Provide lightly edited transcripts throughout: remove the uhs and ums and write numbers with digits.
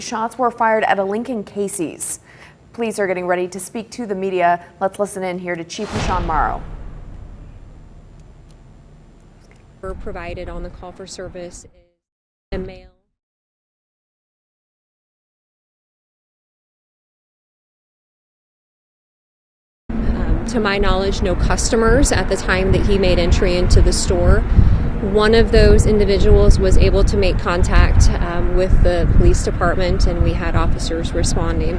Shots were fired at a Lincoln Casey's. Police are getting ready to speak to the media. Let's listen in here to Chief Sean Morrow. We're provided on the call for service is a male. To my knowledge, no customers at the time that he made entry into the store. One of those individuals was able to make contact with the police department, and we had officers responding.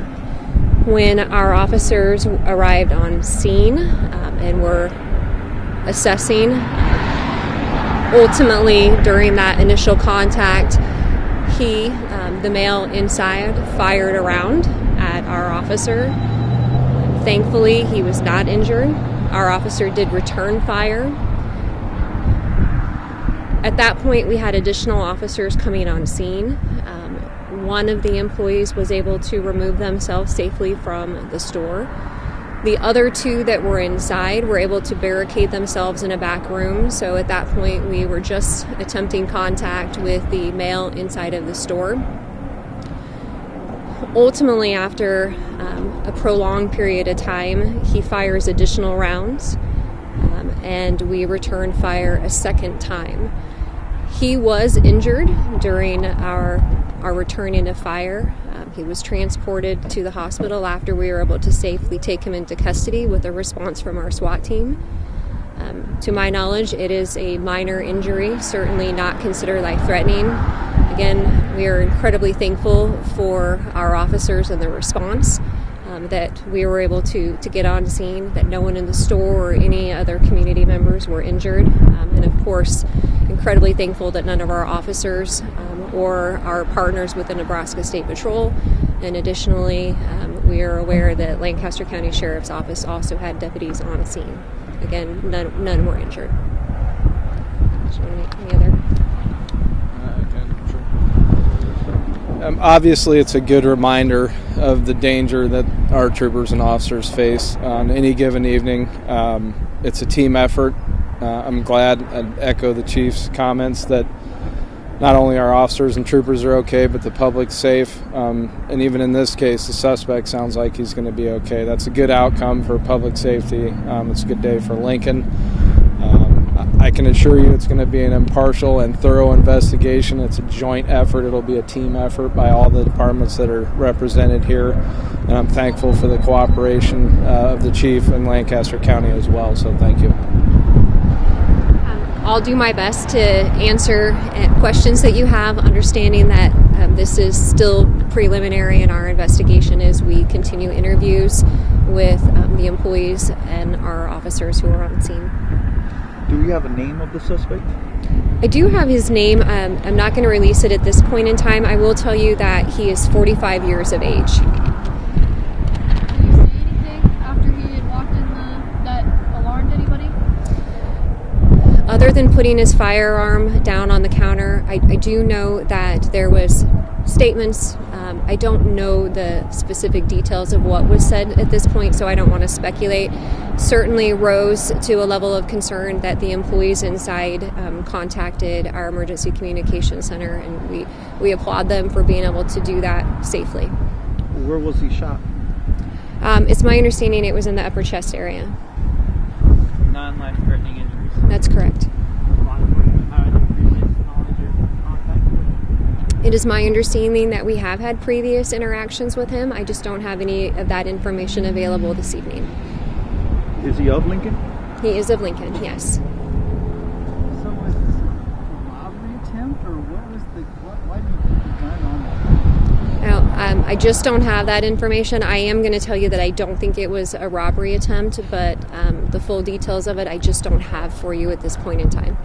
When our officers arrived on scene and were assessing, ultimately during that initial contact, he, the male inside, fired a round at our officer. Thankfully, he was not injured. Our officer did return fire. At that point, we had additional officers coming on scene. One of the employees was able to remove themselves safely from the store. The other two that were inside were able to barricade themselves in a back room. So at that point, we were just attempting contact with the male inside of the store. Ultimately, after a prolonged period of time, he fires additional rounds, and we return fire a second time. He was injured during our return into fire. He was transported to the hospital after we were able to safely take him into custody with a response from our SWAT team. To my knowledge, it is a minor injury, certainly not considered life-threatening. Again, we are incredibly thankful for our officers and their response, that we were able to get on scene, that no one in the store or any other community members were injured, and of course, incredibly thankful that none of our officers or our partners with the Nebraska State Patrol, and additionally, we are aware that Lancaster County Sheriff's Office also had deputies on scene. Again, none were injured. Any other? Obviously, it's a good reminder of the danger that our troopers and officers face on any given evening. It's a team effort. I'm glad and echo the chief's comments that not only our officers and troopers are okay, but the public's safe. And even in this case, the suspect sounds like he's going to be okay. That's a good outcome for public safety. It's a good day for Lincoln. I can assure you it's going to be an impartial and thorough investigation. It's a joint effort. It'll be a team effort by all the departments that are represented here. And I'm thankful for the cooperation of the chief in Lancaster County as well. So thank you. I'll do my best to answer questions that you have, understanding that this is still preliminary in our investigation as we continue interviews with the employees and our officers who are on scene. Do we have a name of the suspect? I do have his name. I'm not going to release it at this point in time. I will tell you that he is 45 years of age. Did he say anything after he had walked in that alarmed anybody? Other than putting his firearm down on the counter, I do know that there was statements. I don't know the specific details of what was said at this point, so I don't want to speculate. Certainly rose to a level of concern that the employees inside contacted our emergency communication center, and we applaud them for being able to do that safely. Where was he shot? It's my understanding it was in the upper chest area. Non-life-threatening injuries? That's correct. It is my understanding that we have had previous interactions with him. I just don't have any of that information available this evening. Is he of Lincoln? He is of Lincoln, yes. So was this a robbery attempt, or why did you put the gun on that? Now, I just don't have that information. I am going to tell you that I don't think it was a robbery attempt, but the full details of it I just don't have for you at this point in time.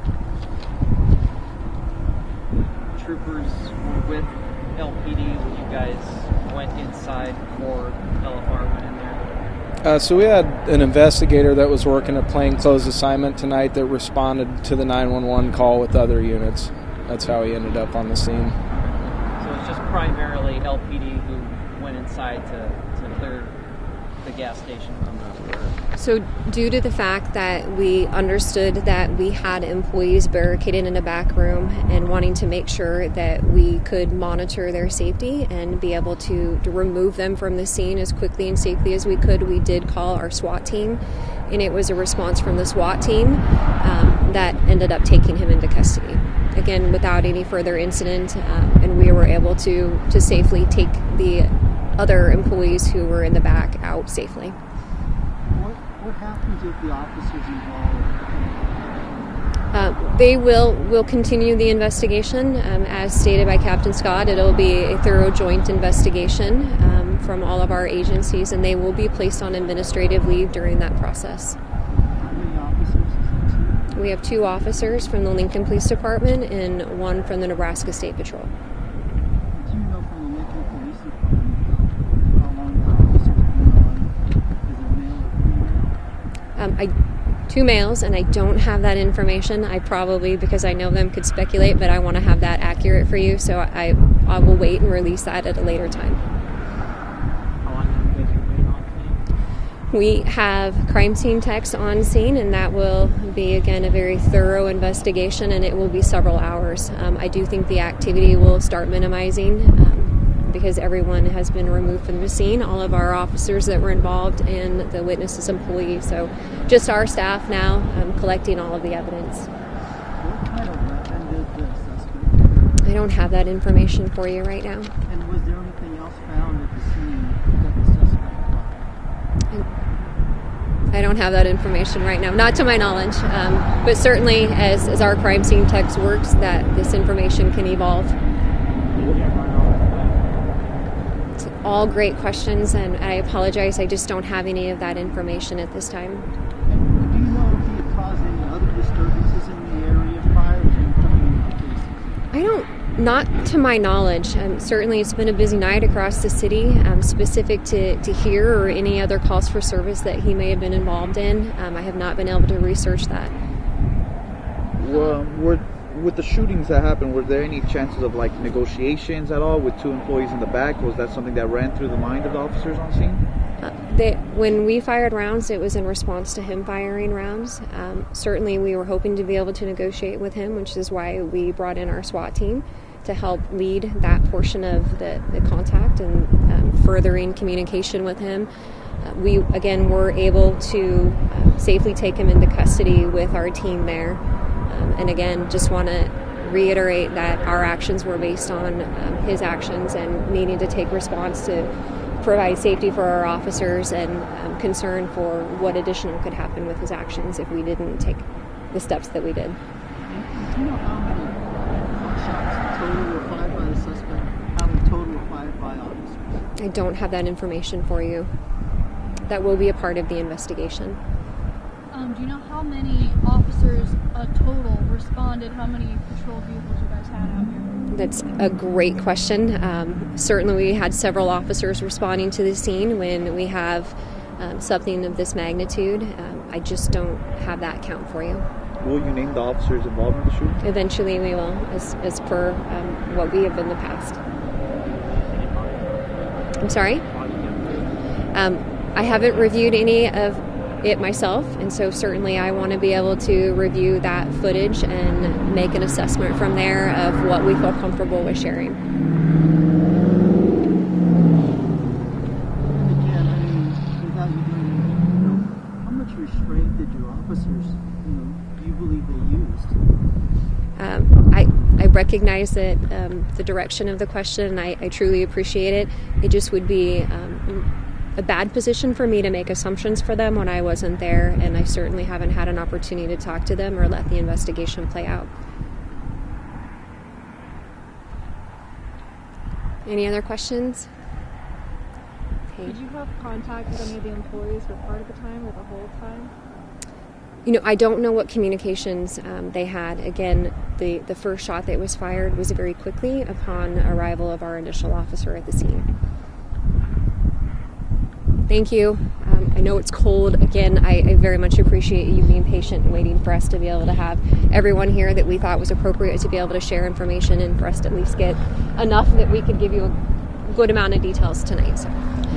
Troopers were with LPD when you guys went inside before LFR went in there? So we had an investigator that was working a plainclothes assignment tonight that responded to the 911 call with other units. That's how he ended up on the scene. So it's just primarily LPD who went inside to clear the gas station? So due to the fact that we understood that we had employees barricaded in a back room and wanting to make sure that we could monitor their safety and be able to remove them from the scene as quickly and safely as we could, we did call our SWAT team, and it was a response from the SWAT team that ended up taking him into custody. Again, without any further incident, and we were able to safely take the other employees who were in the back out safely. What happens if the officers involved? They will continue the investigation. As stated by Captain Scott, it'll be a thorough joint investigation from all of our agencies, and they will be placed on administrative leave during that process. How many officers is it? We have 2 officers from the Lincoln Police Department and 1 from the Nebraska State Patrol. Do you know from the Lincoln Police Department how long the officers been on? Is it male or female? 2 males, and I don't have that information. I probably, because I know them, could speculate, but I want to have that accurate for you, so I will wait and release that at a later time. How long have you guys remained on scene? We have crime scene techs on scene, and that will be, again, a very thorough investigation, and it will be several hours. I do think the activity will start minimizing because everyone has been removed from the scene, all of our officers that were involved and the witnesses employees. So just our staff now collecting all of the evidence. What kind of weapon did the suspect? I don't have that information for you right now. And was there anything else found at the scene that the suspect brought? I don't have that information right now, not to my knowledge. But certainly, as our crime scene text works, that this information can evolve. It's all great questions, and I apologize. I just don't have any of that information at this time. And do you know if he had caused any other disturbances in the area prior to him coming into the case? I don't, not to my knowledge. Certainly, it's been a busy night across the city. Specific to here or any other calls for service that he may have been involved in, I have not been able to research that. Well, with the shootings that happened, were there any chances of like negotiations at all with 2 employees in the back? Was that something that ran through the mind of the officers on scene? When we fired rounds, it was in response to him firing rounds. Certainly, we were hoping to be able to negotiate with him, which is why we brought in our SWAT team to help lead that portion of the contact and furthering communication with him. We, again, were able to safely take him into custody with our team there. And again, just want to reiterate that our actions were based on his actions and needing to take response to provide safety for our officers and concern for what additional could happen with his actions if we didn't take the steps that we did. Do you know how many shots total were fired by the suspect? How many total were fired by officers? I don't have that information for you. That will be a part of the investigation. Do you know how many officers total responded? How many patrol vehicles you guys had out here? That's a great question. Certainly we had several officers responding to the scene when we have something of this magnitude. I just don't have that count for you. Will you name the officers involved in the shooting? Eventually we will, as per what we have in the past. I'm sorry? I haven't reviewed any of it myself, and so certainly I want to be able to review that footage and make an assessment from there of what we feel comfortable with sharing. And again, I mean, without you doing anything, how much restraint did your officers, do you believe they used? I recognize that the direction of the question, and I truly appreciate it. It just would be a bad position for me to make assumptions for them when I wasn't there, and I certainly haven't had an opportunity to talk to them or let the investigation play out. Any other questions? Okay. Did you have contact with any of the employees for part of the time or the whole time? I don't know what communications they had. Again, the first shot that was fired was very quickly upon arrival of our initial officer at the scene. Thank you. I know it's cold. Again, I very much appreciate you being patient and waiting for us to be able to have everyone here that we thought was appropriate to be able to share information and for us to at least get enough that we could give you a good amount of details tonight. So.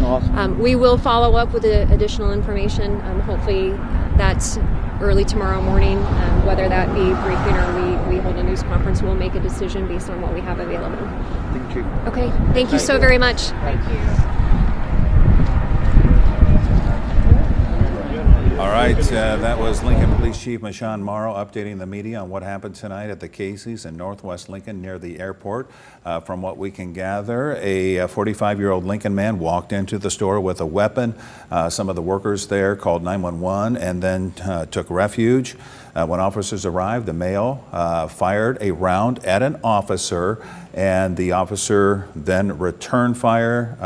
Awesome. We will follow up with additional information. Hopefully that's early tomorrow morning. Whether that be briefing or we hold a news conference, we'll make a decision based on what we have available. Thank you. Okay. Thank you so very much. Thank you. All right, that was Lincoln Police Chief Michonne Morrow updating the media on what happened tonight at the Casey's in Northwest Lincoln near the airport. From what we can gather, a 45-year-old Lincoln man walked into the store with a weapon. Some of the workers there called 911 and then took refuge. When officers arrived, the male fired a round at an officer, and the officer then returned fire.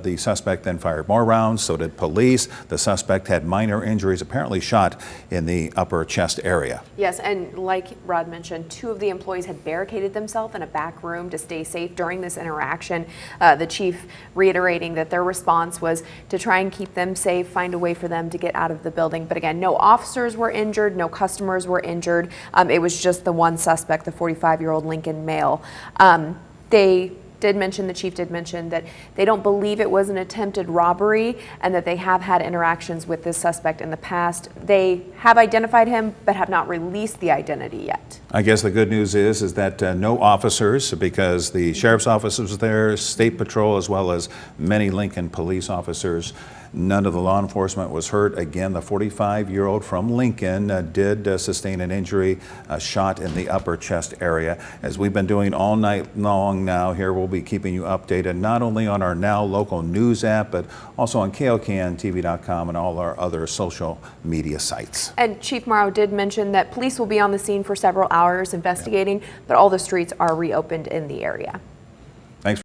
The suspect then fired more rounds, so did police. The suspect had minor injuries, apparently shot in the upper chest area. Yes, and like Rod mentioned, 2 of the employees had barricaded themselves in a back room to stay safe during this interaction. The chief reiterating that their response was to try and keep them safe, find a way for them to get out of the building. But again, no officers were injured, no customers were injured. It was just the one suspect, the 45-year-old Lincoln male. The chief did mention that they don't believe it was an attempted robbery and that they have had interactions with this suspect in the past. They have identified him but have not released the identity yet. I guess the good news is that no officers, because the sheriff's office was there, state patrol, as well as many Lincoln police officers. None of the law enforcement was hurt. Again, the 45-year-old from Lincoln did sustain an injury, a shot in the upper chest area. As we've been doing all night long now, here we'll be keeping you updated not only on our Now Local News app, but also on KOKNTV.com and all our other social media sites. And Chief Morrow did mention that police will be on the scene for several hours investigating, but all the streets are reopened in the area.